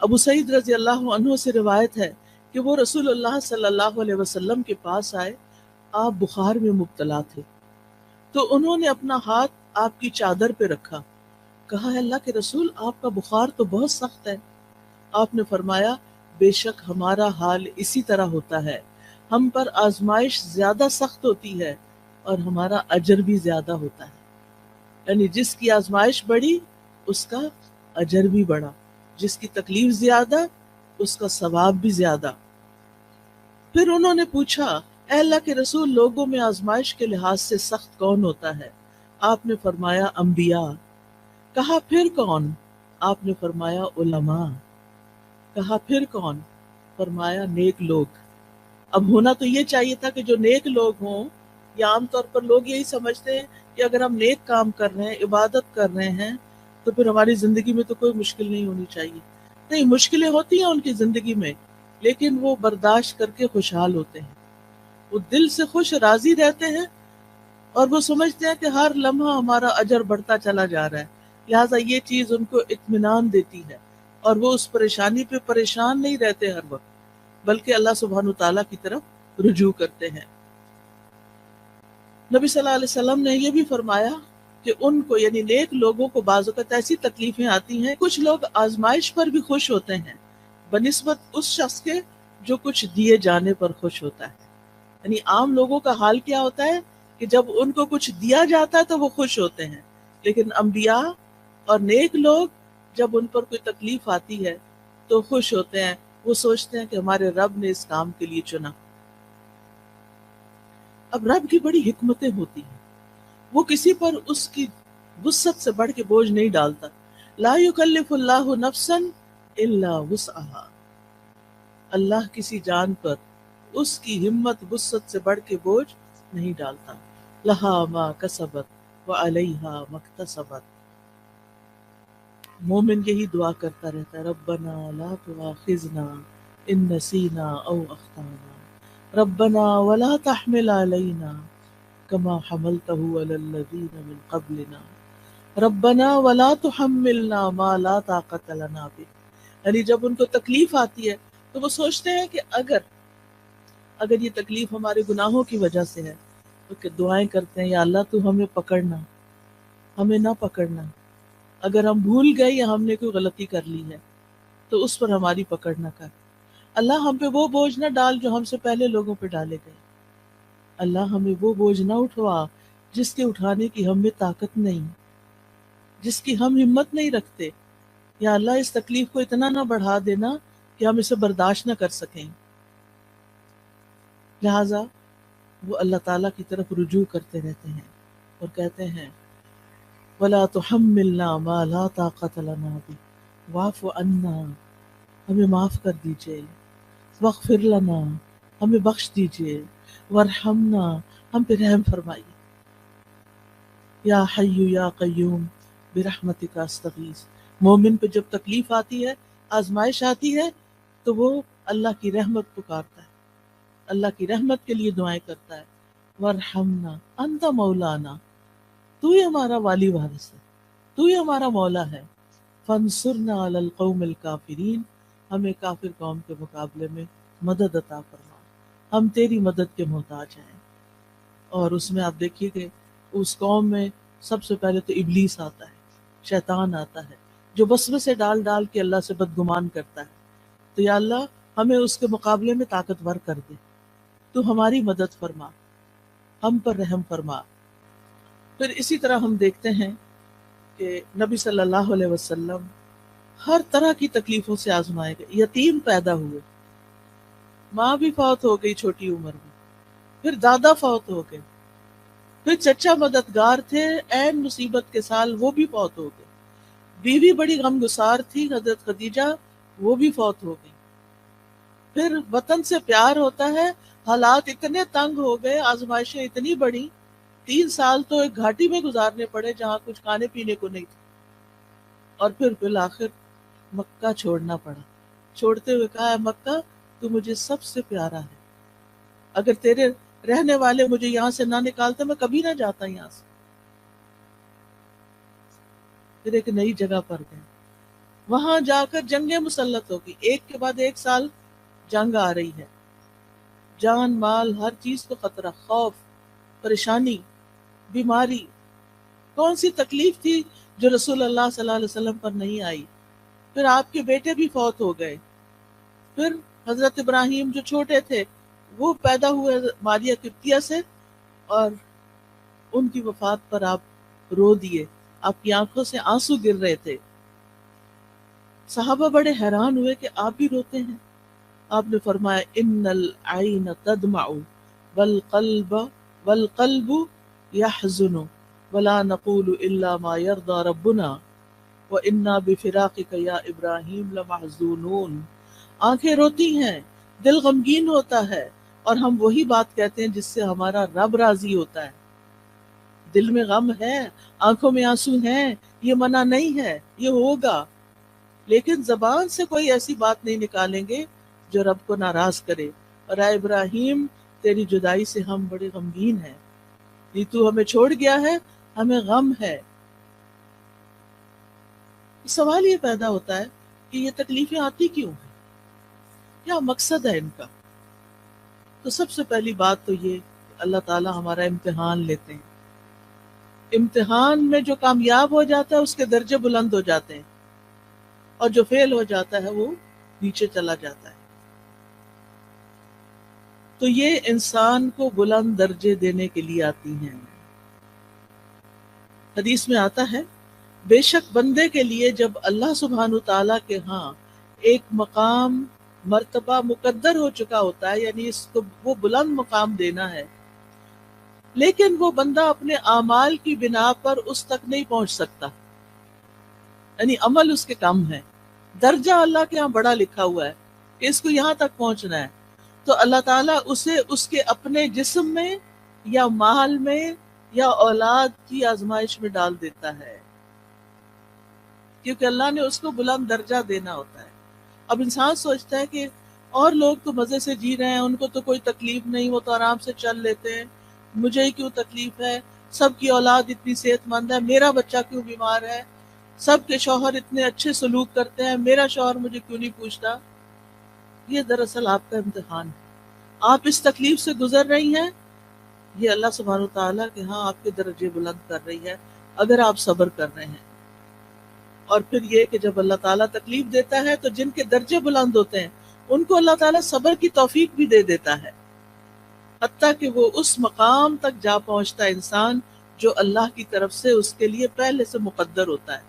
ابو سعید رضی اللہ عنہ سے روایت ہے کہ وہ رسول اللہ صلی اللہ علیہ وسلم کے پاس آئے، آپ بخار میں مبتلا تھے، تو انہوں نے اپنا ہاتھ آپ کی چادر پہ رکھا، کہا ہے اللہ کے رسول آپ کا بخار تو بہت سخت ہے۔ آپ نے فرمایا بے شک ہمارا حال اسی طرح ہوتا ہے، ہم پر آزمائش زیادہ سخت ہوتی ہے اور ہمارا اجر بھی زیادہ ہوتا ہے، یعنی جس کی آزمائش بڑی اس کا اجر بھی بڑا، جس کی تکلیف زیادہ اس کا ثواب بھی زیادہ۔ پھر انہوں نے پوچھا اے اللہ کے رسول لوگوں میں آزمائش کے لحاظ سے سخت کون ہوتا ہے؟ آپ نے فرمایا انبیاء۔ کہا پھر کون؟ آپ نے فرمایا علماء۔ کہا پھر کون؟ فرمایا نیک لوگ۔ اب ہونا تو یہ چاہیے تھا کہ جو نیک لوگ ہوں، یا عام طور پر لوگ یہی سمجھتے ہیں کہ اگر ہم نیک کام کر رہے ہیں، عبادت کر رہے ہیں، تو پھر ہماری زندگی میں تو کوئی مشکل نہیں ہونی چاہیے۔ نہیں، مشکلیں ہوتی ہیں ان کی زندگی میں، لیکن وہ برداشت کر کے خوشحال ہوتے ہیں، وہ دل سے خوش راضی رہتے ہیں، اور وہ سمجھتے ہیں کہ ہر لمحہ ہمارا اجر بڑھتا چلا جا رہا ہے، لہٰذا یہ چیز ان کو اطمینان دیتی ہے، اور وہ اس پریشانی پہ پریشان نہیں رہتے ہر وقت، بلکہ اللہ سبحانہ تعالیٰ کی طرف رجوع کرتے ہیں۔ نبی صلی اللہ علیہ وسلم نے یہ بھی فرمایا کہ ان کو یعنی نیک لوگوں کو بعض اوقات ایسی تکلیفیں آتی ہیں، کچھ لوگ آزمائش پر بھی خوش ہوتے ہیں بنسبت اس شخص کے جو کچھ دیے جانے پر خوش ہوتا ہے۔ یعنی عام لوگوں کا حال کیا ہوتا ہے کہ جب ان کو کچھ دیا جاتا ہے تو وہ خوش ہوتے ہیں، لیکن انبیاء اور نیک لوگ جب ان پر کوئی تکلیف آتی ہے تو خوش ہوتے ہیں، وہ سوچتے ہیں کہ ہمارے رب نے اس کام کے لیے چنا۔ اب رب کی بڑی حکمتیں ہوتی ہیں، وہ کسی پر اس کی وسعت سے بڑھ کے بوجھ نہیں ڈالتا۔ لا یکلف اللہ نفسا الا وسعها، اللہ کسی جان پر اس کی ہمت وسعت سے بڑھ کے بوجھ نہیں ڈالتا۔ لہا ما کسبت وعلیہا ما اکتسبت، مومن یہی دعا کرتا رہتا ہے ربنا لا تؤاخذنا ان نسینا او اخطانا ربنا ولا تحمل علینا کما حملته علی الذین من قبلنا ربنا ولا تحملنا ما لا طاقت لنا به۔ یعنی جب ان کو تکلیف آتی ہے تو وہ سوچتے ہیں کہ اگر یہ تکلیف ہمارے گناہوں کی وجہ سے ہے تو کہ دعائیں کرتے ہیں یا اللہ تو ہمیں پکڑنا، ہمیں نہ پکڑنا، اگر ہم بھول گئے یا ہم نے کوئی غلطی کر لی ہے تو اس پر ہماری پکڑ نہ کر، اللہ ہم پہ وہ بوجھ نہ ڈال جو ہم سے پہلے لوگوں پہ ڈالے گئے، اللہ ہمیں وہ بوجھ نہ اٹھوا جس کے اٹھانے کی ہم میں طاقت نہیں، جس کی ہم ہمت نہیں رکھتے، یا اللہ اس تکلیف کو اتنا نہ بڑھا دینا کہ ہم اسے برداشت نہ کر سکیں۔ لہٰذا وہ اللہ تعالیٰ کی طرف رجوع کرتے رہتے ہیں اور کہتے ہیں وَلَا تُحَمِّلْنَا مَا لَا طَاقَةَ لَنَا بِهِ وَاعْفُ عَنَّا، ہمیں معاف کر دیجئے، وَاغْفِرْ لَنَا، ہمیں بخش دیجئے، وَارْحَمْنَا، ہم پہ رحم فرمائیے، یا حی یا قیوم برحمتک استغیث۔ مومن پہ جب تکلیف آتی ہے، آزمائش آتی ہے، تو وہ اللہ کی رحمت پکارتا ہے، اللہ کی رحمت کے لیے دعائیں کرتا ہے، وَارْحَمْنَا أَنْتَ مَوْلَانَا، تو ہی ہمارا والی وارث ہے، تو ہی ہمارا مولا ہے، فَانْصُرْنَا عَلَى الْقَوْمِ الْكَافِرِينَ، ہمیں کافر قوم کے مقابلے میں مدد عطا فرما، ہم تیری مدد کے محتاج ہیں۔ اور اس میں آپ دیکھیے کہ اس قوم میں سب سے پہلے تو ابلیس آتا ہے، شیطان آتا ہے، جو وسوسے ڈال ڈال کے اللہ سے بدگمان کرتا ہے، تو یا اللہ ہمیں اس کے مقابلے میں طاقتور کر دے، تو ہماری مدد فرما، ہم پر رحم فرما۔ پھر اسی طرح ہم دیکھتے ہیں کہ نبی صلی اللہ علیہ وسلم ہر طرح کی تکلیفوں سے آزمائے گئے، یتیم پیدا ہوئے، ماں بھی فوت ہو گئی چھوٹی عمر میں، پھر دادا فوت ہو گئے، پھر چچا مددگار تھے عین مصیبت کے سال وہ بھی فوت ہو گئے، بیوی بڑی غمگسار تھی حضرت خدیجہ، وہ بھی فوت ہو گئی، پھر وطن سے پیار ہوتا ہے، حالات اتنے تنگ ہو گئے، آزمائشیں اتنی بڑی، 3 سال تو ایک گھاٹی میں گزارنے پڑے جہاں کچھ کھانے پینے کو نہیں تھا، اور پھر بالآخر مکہ چھوڑنا پڑا، چھوڑتے ہوئے کہا ہے مکہ تو مجھے سب سے پیارا ہے، اگر تیرے رہنے والے مجھے یہاں سے نہ نکالتے میں کبھی نہ جاتا یہاں سے۔ پھر ایک نئی جگہ پر گئے، وہاں جا کر جنگیں مسلط ہوگی، ایک کے بعد ایک سال جنگ آ رہی ہے، جان مال ہر چیز کو خطرہ، خوف، پریشانی، بیماری، کون سی تکلیف تھی جو رسول اللہ صلی اللہ علیہ وسلم پر نہیں آئی؟ پھر آپ کے بیٹے بھی فوت ہو گئے، پھر حضرت ابراہیم جو چھوٹے تھے وہ پیدا ہوئے ماریہ قبطیہ سے، اور ان کی وفات پر آپ رو دیے، آپ کی آنکھوں سے آنسو گر رہے تھے۔ صحابہ بڑے حیران ہوئے کہ آپ بھی روتے ہیں۔ آپ نے فرمایا ان العین تدمع والقلب والقلب يحزن ولا نقول الا ما يرضى ربنا وانا بفراقك یا ابراہیم لمحزونون۔ آنکھیں روتی ہیں، دل غمگین ہوتا ہے، اور ہم وہی بات کہتے ہیں جس سے ہمارا رب راضی ہوتا ہے۔ دل میں غم ہے، آنکھوں میں آنسو ہیں، یہ منع نہیں ہے، یہ ہوگا، لیکن زبان سے کوئی ایسی بات نہیں نکالیں گے جو رب کو ناراض کرے۔ اور اے ابراہیم، تیری جدائی سے ہم بڑے غمگین ہیں، یہ تو ہمیں چھوڑ گیا ہے، ہمیں غم ہے۔ سوال یہ پیدا ہوتا ہے کہ یہ تکلیفیں آتی کیوں ہیں، کیا مقصد ہے ان کا؟ تو سب سے پہلی بات تو یہ کہ اللہ تعالیٰ ہمارا امتحان لیتے ہیں۔ امتحان میں جو کامیاب ہو جاتا ہے اس کے درجے بلند ہو جاتے ہیں، اور جو فیل ہو جاتا ہے وہ نیچے چلا جاتا ہے۔ تو یہ انسان کو بلند درجے دینے کے لیے آتی ہیں۔ حدیث میں آتا ہے بے شک بندے کے لیے جب اللہ سبحانہ تعالیٰ کے ہاں ایک مقام مرتبہ مقدر ہو چکا ہوتا ہے، یعنی اس کو وہ بلند مقام دینا ہے، لیکن وہ بندہ اپنے اعمال کی بنا پر اس تک نہیں پہنچ سکتا، یعنی عمل اس کے کم ہے، درجہ اللہ کے ہاں بڑا لکھا ہوا ہے کہ اس کو یہاں تک پہنچنا ہے، تو اللہ تعالیٰ اسے اس کے اپنے جسم میں یا مال میں یا اولاد کی آزمائش میں ڈال دیتا ہے، کیونکہ اللہ نے اس کو بلند درجہ دینا ہوتا ہے۔ اب انسان سوچتا ہے کہ اور لوگ تو مزے سے جی رہے ہیں، ان کو تو کوئی تکلیف نہیں، وہ تو آرام سے چل لیتے ہیں، مجھے ہی کیوں تکلیف ہے، سب کی اولاد اتنی صحت مند ہے، میرا بچہ کیوں بیمار ہے، سب کے شوہر اتنے اچھے سلوک کرتے ہیں، میرا شوہر مجھے کیوں نہیں پوچھتا۔ یہ دراصل آپ کا امتحان ہے، آپ اس تکلیف سے گزر رہی ہیں، یہ اللہ سبحانہ تعالیٰ کے ہاں آپ کے درجے بلند کر رہی ہے اگر آپ صبر کر رہے ہیں۔ اور پھر یہ کہ جب اللہ تعالیٰ تکلیف دیتا ہے تو جن کے درجے بلند ہوتے ہیں ان کو اللہ تعالیٰ صبر کی توفیق بھی دے دیتا ہے، حتیٰ کہ وہ اس مقام تک جا پہنچتا ہے انسان جو اللہ کی طرف سے اس کے لیے پہلے سے مقدر ہوتا ہے۔